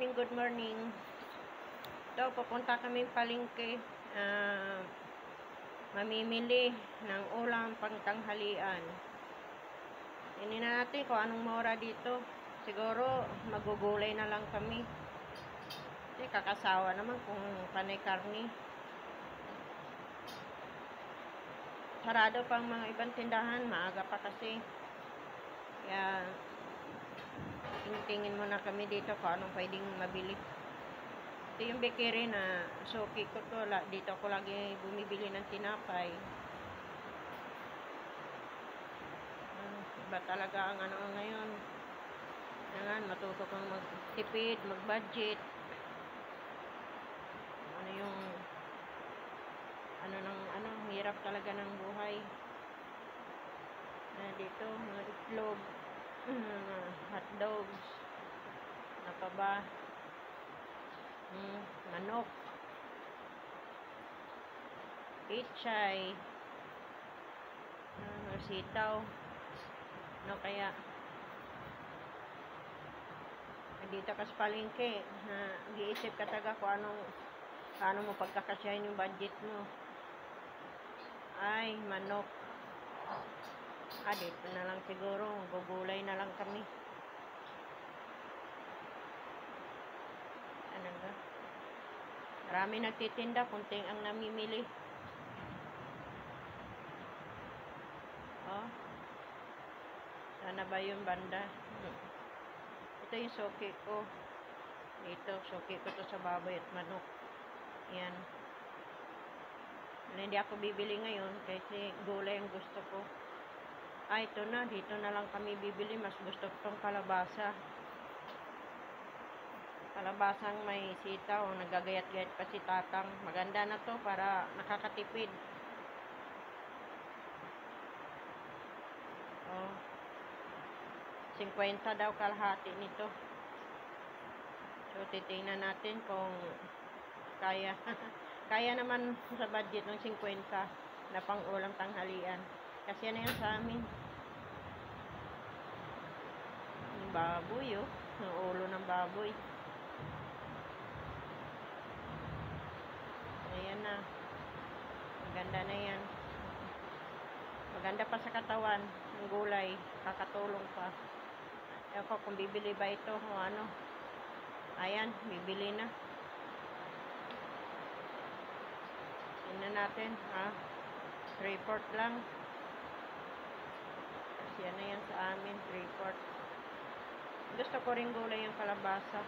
good morning. Ito, pupunta kami palengke. Mamimili ng ulam pang tanghalian. Tingnan natin kung anong mura dito. Siguro, magugulay na lang kami. Kasi kakasawa naman kung panay karni. Sarado pang mga ibang tindahan. Maaga pa kasi. Kaya, tingin muna kami dito kung anong pwedeng mabili. Ito yung bakery na suki ko to. Dito ko lagi bumibili ng tinapay. Iba talaga ang ano ngayon. Kailangan matuto kang magtipid, mag-budget. Ano yung hirap talaga ng buhay. Dito, mga itlog, hotdogs, ano pa ba? Manok, pichay, sitaw, ano kaya? Dito ka sa palengke, nag-iisip ka talaga kung paano mo pagkakasyahin yung budget mo. Ay, manok. Dito na lang siguro, gugulay na lang kami. Ano ba? Marami nagtitinda, kunting ang namimili. Sana ba yung banda? Ito yung suki ko. Dito, suki ko to sa baboy at manok. Yan. Hindi ako bibili ngayon kasi gulay ang gusto ko. Ito na. Dito na lang kami bibili. Mas gusto ko tong kalabasa. Kalabasang may sitaw. Nagagayat-gayat pa si tatang. Maganda na to para nakakatipid. 50 daw kalahati nito. So, titingnan natin kung kaya. Kaya naman sa budget ng 50 na pang ulam tanghalian. Kasi yan yan sa amin. Yung baboy, yung ulo ng baboy. Ayan na. Maganda na yan. Maganda pa sa katawan. Yung gulay. Kakatulong pa. Ewan ko kung bibili ba ito o ano. Ayan, bibili na. Tingnan natin, 3/4 lang. Kasi yan na yan sa amin, 3/4. Gusto ko rin gulay yung kalabasa.